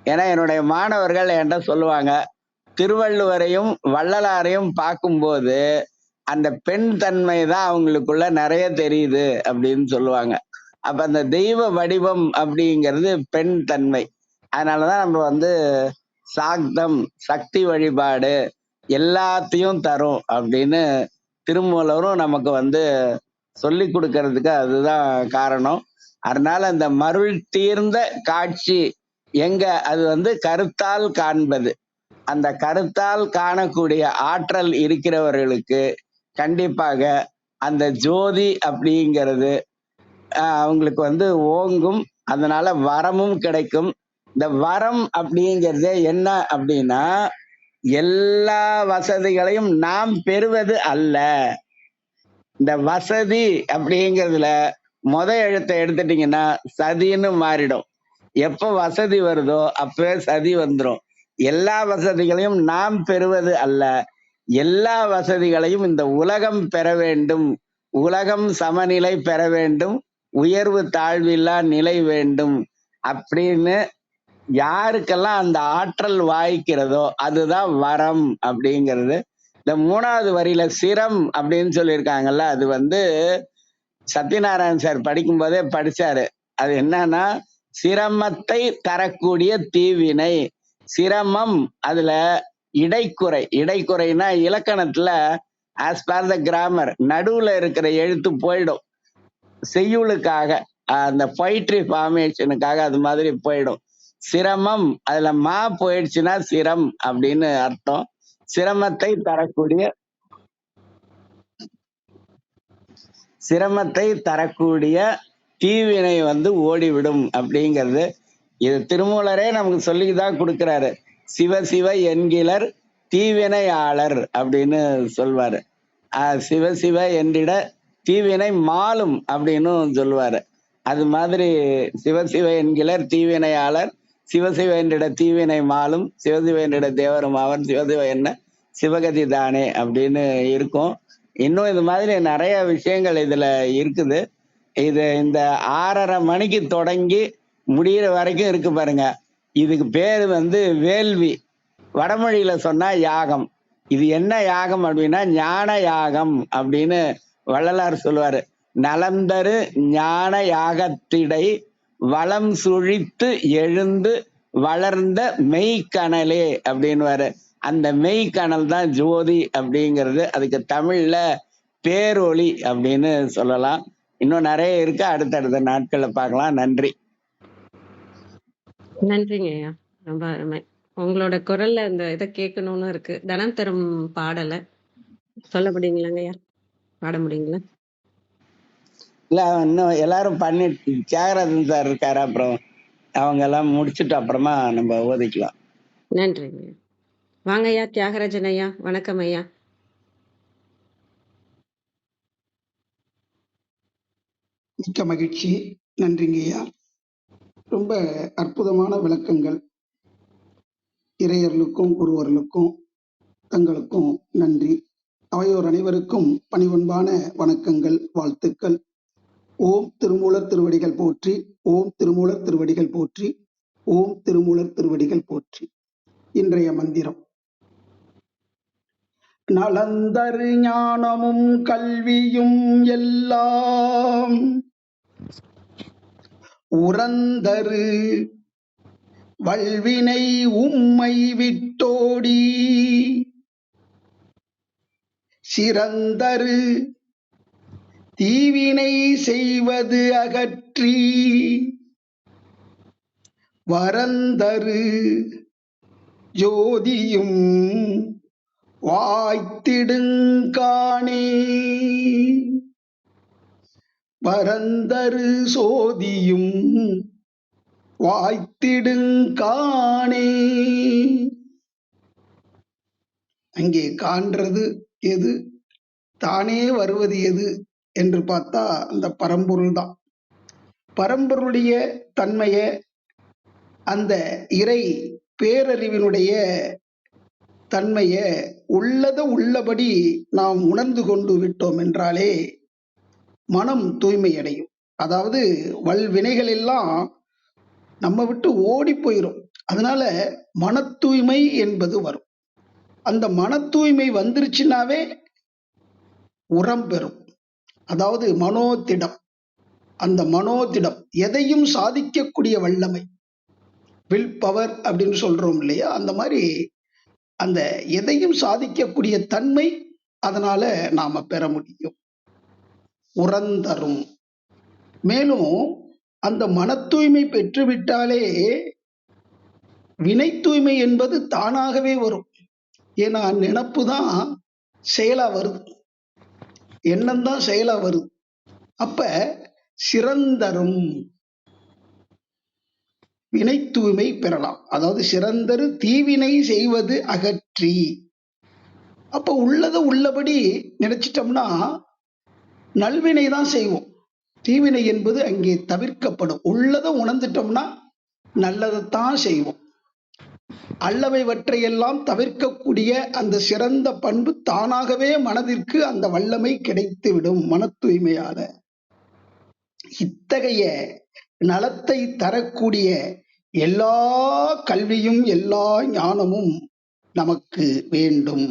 ஏன்னா என்னுடைய மாணவர்கள் என்கிட்ட சொல்லுவாங்க, திருவள்ளுவரையும் வள்ளலாரையும் பார்க்கும்போது அந்த பெண் தன்மை தான் அவங்களுக்குள்ள நிறைய தெரியுது அப்படின்னு சொல்லுவாங்க. அப்ப அந்த தெய்வ வடிவம் அப்படிங்கிறது பெண் தன்மை. அதனாலதான் நம்ம சாக்தம் சக்தி வழிபாடு எல்லாத்தையும் தரும் அப்படின்னு திருமூலரும் நமக்கு சொல்லி கொடுக்கறதுக்கு அதுதான் காரணம். அதனால அந்த மருள் தீர்ந்த காட்சி எங்க, அது கருத்தால் காண்பது. அந்த கருத்தால் காணக்கூடிய ஆற்றல் இருக்கிறவர்களுக்கு கண்டிப்பாக அந்த ஜோதி அப்படிங்கிறது அவங்களுக்கு ஓங்கும். அதனால வரமும் கிடைக்கும். இந்த வரம் அப்படிங்கிறது என்ன அப்படின்னா, எல்லா வசதிகளையும் நாம் பெறுவது அல்ல. இந்த வசதி அப்படிங்கிறதுல எழுத்தை எடுத்துட்டீங்கன்னா சதின்னு மாறிடும். எப்ப வசதி வருதோ அப்பவே சதி வந்துடும். எல்லா வசதிகளையும் நாம் பெறுவது அல்ல, எல்லா வசதிகளையும் இந்த உலகம் பெற வேண்டும். உலகம் சமநிலை பெற வேண்டும், உயர்வு தாழ்வில்லா நிலை வேண்டும் அப்படின்னு யாருக்கெல்லாம் அந்த ஆற்றல் வாய்க்கிறதோ அதுதான் வரம் அப்படிங்கிறது. இந்த 3வது வரியில சிரம் அப்படின்னு சொல்லியிருக்காங்கல்ல, அது சத்யநாராயண் சார் படிக்கும் போதே படிச்சாரு. அது என்னன்னா, சிரமத்தை தரக்கூடிய தீவினை. சிரமம் அதுல இடைக்குறைனா இலக்கணத்துல ஆஸ் பர் த கிராமர் நடுவுல இருக்கிற எழுத்து போயிடும். செய்யுளுக்காக அந்த பொயிட்ரி ஃபார்மேஷனுக்காக அது மாதிரி போயிடும். சிரமம் அதுல மா போயிடுச்சுன்னா சிரம் அப்படின்னு அர்த்தம். சிரமத்தை தரக்கூடிய தீவினை ஓடிவிடும் அப்படிங்கிறது. இது திருமூலரே நமக்கு சொல்லிதான் கொடுக்கிறாரு. சிவ சிவ என்கிலர் தீவினையாளர் அப்படின்னு சொல்வாரு. சிவ சிவ என்றிட தீவினை மாலும் அப்படின்னு சொல்லுவாரு. அது மாதிரி சிவசிவ என்கிலர் தீவினையாளர், சிவசிவ என்றிட தீவினை மாலும், சிவசிவ என்றிட தேவரும் அவர், சிவசிவ என்ன சிவகதி தானே அப்படின்னு இருக்கும். இன்னும் இது மாதிரி நிறைய விஷயங்கள் இதுல இருக்குது. இது இந்த 6:30 மணிக்கு தொடங்கி முடிகிற வரைக்கும் இருக்கு பாருங்க. இதுக்கு பேரு வேள்வி. வடமொழியில சொன்னா யாகம். இது என்ன யாகம் அப்படின்னா ஞான யாகம் அப்படின்னு வள்ளலார் சொல்லுவாரு. நலந்தரு ஞான யாகத்திடை வளம் சுழித்து எழுந்து வளர்ந்த மெய்க்கணலே அப்படின்னுவாரு. அந்த மெய்க்கணல் தான் ஜோதி அப்படிங்கிறது. அதுக்கு தமிழ்ல பேரொளி அப்படின்னு சொல்லலாம். இன்னும் நிறைய இருக்கு, அடுத்தடுத்த நாட்கள்ல பார்க்கலாம். நன்றி. நன்றிங்க ஐயா, ரொம்ப அருமை. உங்களோட குரல்ல இந்த இதை கேட்கணும்னு இருக்கு. தனம் தரும் பாடலை சொல்ல முடியுங்களாங்க ஐயா? பாட முடியுங்களா? இல்ல, இன்னும் எல்லாரும் பண்ணிட்டு தியாகராஜன் சார் இருக்காரு, அப்புறம் அவங்க எல்லாம் முடிச்சுட்டு அப்புறமா நம்ம ஓதிக்கலாம். நன்றிங்க ஐயா. வாங்க ஐயா தியாகராஜன் ஐயா, வணக்கம் ஐயா. மிக்க மகிழ்ச்சி, நன்றிங்க ஐயா. ரொம்ப அற்புதமான விளக்கங்கள். இறையர்களுக்கும் குருவர்களுக்கும் தங்களுக்கும் நன்றி. அவையோர் அனைவருக்கும் பணிவன்பான வணக்கங்கள், வாழ்த்துக்கள். ஓம் திருமூலர் திருவடிகள் போற்றி, ஓம் திருமூலர் திருவடிகள் போற்றி, ஓம் திருமூலர் திருவடிகள் போற்றி. இன்றைய மந்திரம்: நலந்தரு ஞானமும் கல்வியும் எல்லாம் உரந்தரு வல்வினை உம்மை விட்டோடி சிறந்தரு தீவினை செய்வது அகற்றி வரந்தரு ஜோதியும் வாய்த்திடுங்காணே. வரந்தரு சோதியும் வாய்த்திடுங்காணே. அங்கே காண்றது எது, தானே வருவது எது என்று பார்த்தா அந்த பரம்பொருள் தான். பரம்பொருளுடைய தன்மைய, அந்த இறை பேரறிவினுடைய தன்மைய உள்ளபடி நாம் உணர்ந்து கொண்டு விட்டோம் என்றாலே மனம் தூய்மை அடையும். அதாவது வல்வினைகள் எல்லாம் நம்ம விட்டு ஓடி போயிடும். அதனால மன தூய்மை என்பது வரும். அந்த மன தூய்மை வந்துருச்சுனாவே உரம் பெறும். அதாவது மனோதிடம். அந்த மனோதிடம் எதையும் சாதிக்கக்கூடிய வல்லமை, வில் பவர் அப்படின்னு சொல்றோம் இல்லையா, அந்த மாதிரி அந்த எதையும் சாதிக்கக்கூடிய தன்மை அதனால நாம பெற முடியும். உரந்தரும். மேலும் அந்த மன தூய்மை பெற்றுவிட்டாலே வினை தூய்மை என்பது தானாகவே வரும். ஏன்னா நினப்பு தான் செயலா வருது, எண்ணம் தான் செயலா வருது. அப்ப சிறந்தரும், வினை தூய்மை பெறலாம். அதாவது சிறந்தரு தீவினை செய்வது அகற்றி. அப்ப உள்ளத உள்ளபடி நினைச்சிட்டோம்னா நல்வினை தான் செய்வோம். தீவினை என்பது அங்கே தவிர்க்கப்படும். உள்ளதை உணர்ந்துட்டோம்னா நல்லதைத்தான் செய்வோம். அல்லவைவற்றையெல்லாம் தவிர்க்கக்கூடிய அந்த சிறந்த பண்பு தானாகவே மனதிற்கு அந்த வல்லமை கிடைத்துவிடும் மன தூய்மையால. இத்தகைய நலத்தை தரக்கூடிய எல்லா கல்வியும் எல்லா ஞானமும் நமக்கு வேண்டும்.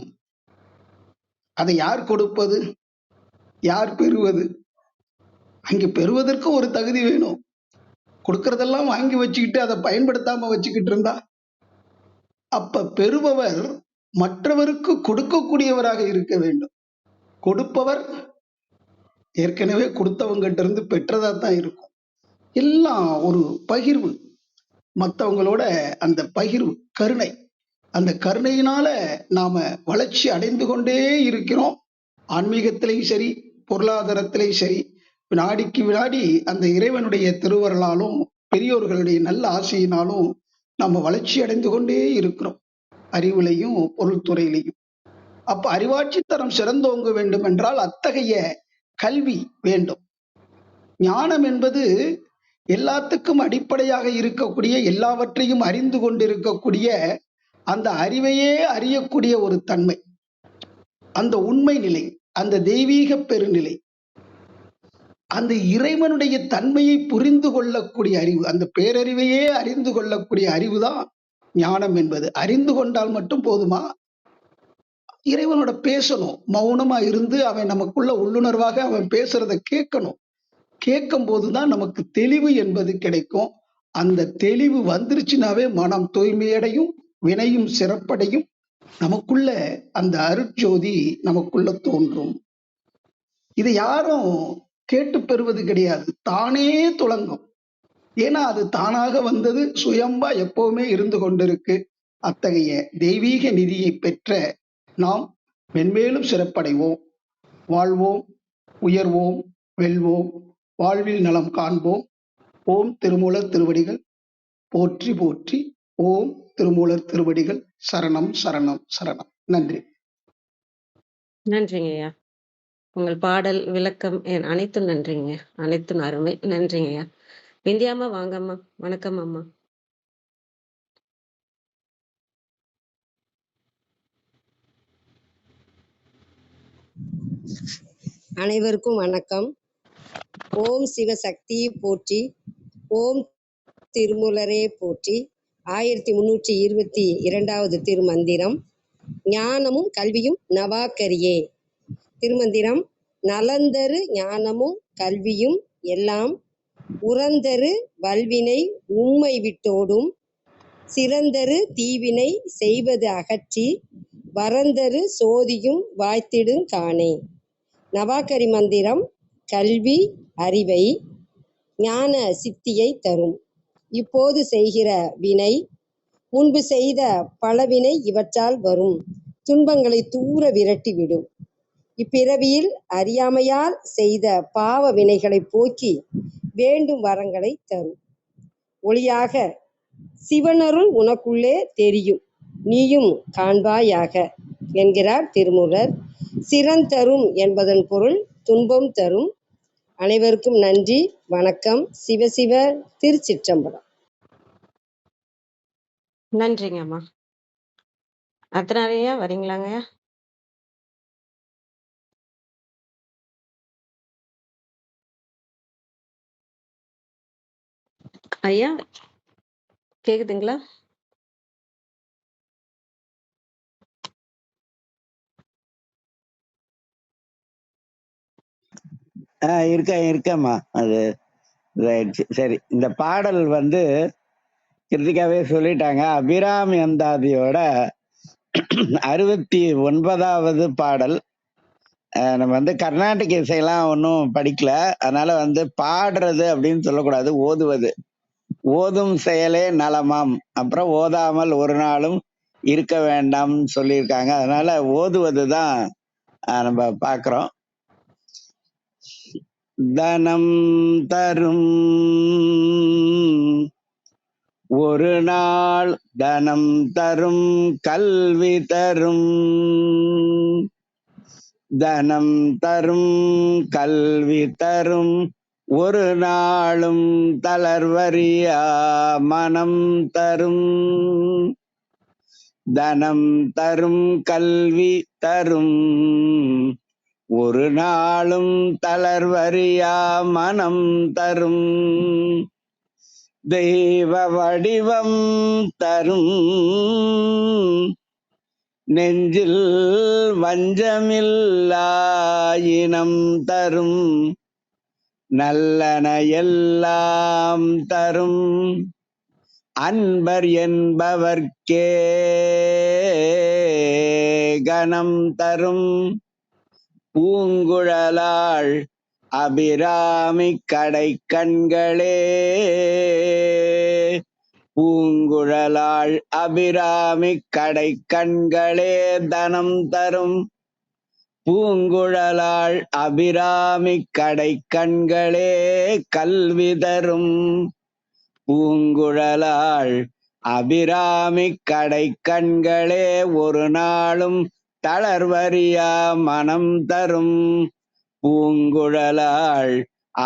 அதை யார் கொடுப்பது? யார் பெறுவது? அங்கே பெறுவதற்கு ஒரு தகுதி வேணும். கொடுக்கறதெல்லாம் வாங்கி வச்சுக்கிட்டு அதை பயன்படுத்தாம வச்சுக்கிட்டு இருந்தா அப்ப பெறுபவர் மற்றவருக்கு கொடுக்கக்கூடியவராக இருக்க வேண்டும். கொடுப்பவர் ஏற்கனவே கொடுத்தவங்கிட்ட இருந்து பெற்றதா தான் இருக்கும். எல்லாம் ஒரு பகிர்வு, மற்றவங்களோட அந்த பகிர்வு, கருணை. அந்த கருணையினால நாம வளர்ச்சி அடைந்து கொண்டே இருக்கிறோம். ஆன்மீகத்திலையும் சரி, பொருளாதாரத்திலையும் சரி, வினாடிக்கு வினாடி அந்த இறைவனுடைய திருவருளாலும் பெரியோர்களுடைய நல்ல ஆசையினாலும் நம்ம வளர்ச்சி அடைந்து கொண்டே இருக்கிறோம், அறிவுலையும் பொருள்துறையிலையும். அப்ப அறிவாட்சி தரம் சிறந்தோங்க வேண்டும் என்றால் அத்தகைய கல்வி வேண்டும். ஞானம் என்பது எல்லாத்துக்கும் அடிப்படையாக இருக்கக்கூடிய, எல்லாவற்றையும் அறிந்து கொண்டிருக்கக்கூடிய அந்த அறிவையே அறியக்கூடிய ஒரு தன்மை, அந்த உண்மை நிலை, அந்த தெய்வீக பெருநிலை, அந்த இறைவனுடைய தன்மையை புரிந்து கொள்ளக்கூடிய அறிவு, அந்த பேரறிவையே அறிந்து கொள்ளக்கூடிய அறிவுதான் ஞானம் என்பது. அறிந்து கொண்டால் மட்டும் போதுமா? இறைவனோட பேசணும். மௌனமா இருந்து அவன் நமக்குள்ள உள்ளுணர்வாக அவன் பேசுறத கேட்கணும். கேட்கும் போதுதான் நமக்கு தெளிவு என்பது கிடைக்கும். அந்த தெளிவு வந்துருச்சுனாவே மனம் தூய்மையடையும், வினையும் சிறப்படையும், நமக்குள்ள அந்த அருட்ஜோதி நமக்குள்ள தோன்றும். இதை யாரும் கேட்டு பெறுவது கிடையாது, தானே துளங்கும். ஏன்னா அது தானாக வந்தது, சுயம்பா எப்பவுமே இருந்து கொண்டிருக்கு. அத்தகைய தெய்வீக நிதியை பெற்ற நாம் மென்மேலும் சிறப்படைவோம், வாழ்வோம், உயர்வோம், வெல்வோம், வாழ்வில் நலம் காண்போம். ஓம் திருமூலர் திருவடிகள் போற்றி போற்றி. ஓம் திருமூலர் திருவடிகள் சரணம் சரணம் சரணம். நன்றி. நன்றிங்க ஐயா. உங்கள் பாடல் விளக்கம் அனைத்தும் நன்றிங்க. அனைத்தும் அருமை. நன்றிங்க ஐயா. விந்தியாமா வாங்கம்மா. வணக்கம் அம்மா. அனைவருக்கும் வணக்கம். ஓம் சிவசக்தி போற்றி. ஓம் திருமூலரே போற்றி. 1322வது திருமந்திரம். ஞானமும் கல்வியும் நவாக்கரியே. திருமந்திரம். நலந்தரு ஞானமும் கல்வியும் எல்லாம் உறந்தரு வல்வினை உம்மை விட்டோடும் சிறந்தரு தீவினை செய்வது அகற்றி வரந்தரு சோதியும் வாய்த்திடுங் காணே. நவாக்கரி மந்திரம் கல்வி அறிவை, ஞான சித்தியை தரும். இப்போது செய்கிற வினை முன்பு செய்த பலவினை இவற்றால் வரும் துன்பங்களை தூர விரட்டிவிடும். இப்பிறவியில் அறியாமையால் செய்த பாவ வினைகளை போக்கி வேண்டும் வரங்களை தரும். ஒளியாக சிவனருள் உனக்குள்ளே தெரியும், நீயும் காண்பாயாக என்கிறார் திருமூலர். சிறந்தரும் என்பதன் பொருள் துன்பம் தரும். அனைவருக்கும் நன்றி, வணக்கம். சிவசிவ. திருச்சிற்றம்பலம். நன்றிங்க அம்மா. அத்தனாரையா வரீங்களாங்கய்யா? ஐயா கேக்குதுங்களா? இருக்கேம்மா. அது சரி. இந்த பாடல் கிருத்திகாவே சொல்லிட்டாங்க. அபிராமி அந்தாதியோட 69வது பாடல். நம்ம கர்நாடக இசையெல்லாம் ஒன்றும் படிக்கல, அதனால பாடுறது அப்படின்னு சொல்லக்கூடாது, ஓதுவது. ஓதும் செயலே நலமாம், அப்புறம் ஓதாமல் ஒரு நாளும் இருக்க வேண்டாம்னு சொல்லியிருக்காங்க. அதனால ஓதுவது தான் நம்ம பார்க்குறோம். தனம் தரும் ஒரு நாள் தனம் தரும் கல்வி தரும், தனம் தரும் கல்வி தரும், ஒரு நாளும் தளர்வறியா மனம் தரும், தனம் தரும் கல்வி தரும், ஒரு நாளும் தளர்வறியா மனம் தரும், தெய்வ வடிவம் தரும், நெஞ்சில் வஞ்சமில்லா இனம் தரும், நல்லன எல்லாம் தரும், அன்பர் என்பவர்க்கே கணம் தரும், பூங்குழலாள் அபிராமி கடை கண்களே, பூங்குழலாள் அபிராமி கடை கண்களே தனம் தரும், பூங்குழலாள் அபிராமி கடை கண்களே கல்வி தரும், பூங்குழலாள் அபிராமி கடை கண்களே ஒரு நாளும் தளர்வறியா மனம் தரும், பூங்குழலாள்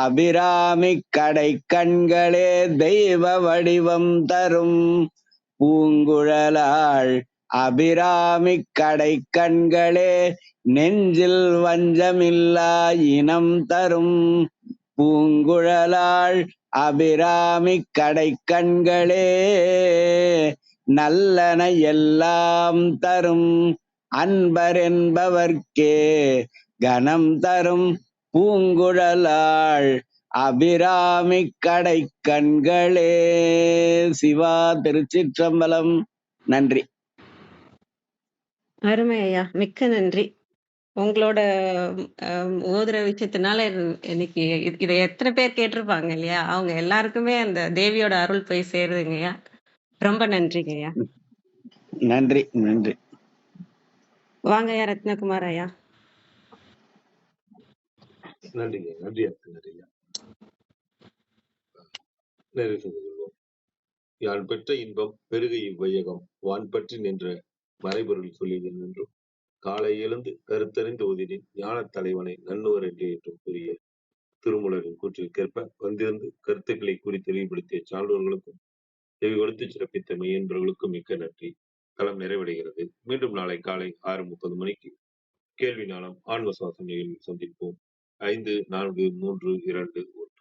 அபிராமி கடை கண்களே தெய்வ வடிவம் தரும், பூங்குழலாள் அபிராமி கடை கண்களே நெஞ்சில் வஞ்சமில்லா இனம் தரும், பூங்குழலாள் அபிராமி கடை கண்களே நல்லன எல்லாம் தரும், அன்பர் என்பவர்க்கே கணம் தரும், பூங்குழலாள் அபிராமி கடை கண்களே. சிவா திருச்சிற்றம்பலம். நன்றி. அருமை ஐயா, மிக்க நன்றி. உங்களோட ஓதுற விஷயத்தினால இன்னைக்கு இதை எத்தனை பேர் கேட்டிருப்பாங்க இல்லையா, அவங்க எல்லாருக்குமே அந்த தேவியோட அருள் போய் சேருதுங்க ஐயா. ரொம்ப நன்றிங்க ஐயா. நன்றி நன்றி. வாங்க ஐயா ரத்னகுமார் ஐயா. நன்றிங்க, நன்றி நன்றிங்க. நிறைவு செய்து கொள்வோம். யான் பெற்ற இன்பம் பெருக இவ்வையகம் வான் பற்றி நின்ற மறைபொருள் சொல்லியது நின்றும் காலை எழுந்து கருத்தறிந்து ஓதினேன் ஞானத் தலைவனை நன்னுவர் என்று ஏற்றும் கூறிய திருமூலரின் கூற்றிற்கேற்ப வந்திருந்து கருத்துக்களை கூறி தெளிவுபடுத்திய சான்றோர்களுக்கும் செவி கொடுத்து சிறப்பித்த மெய்யன்பர்களுக்கும் மிக்க நன்றி. களம் நிறைவடைகிறது. மீண்டும் நாளை காலை 6:30 மணிக்கு கேள்வி நாளம் ஆன்ம சுவாசம் நிகழ்வில் சந்திப்போம். 5, 4, 3, 2, 1.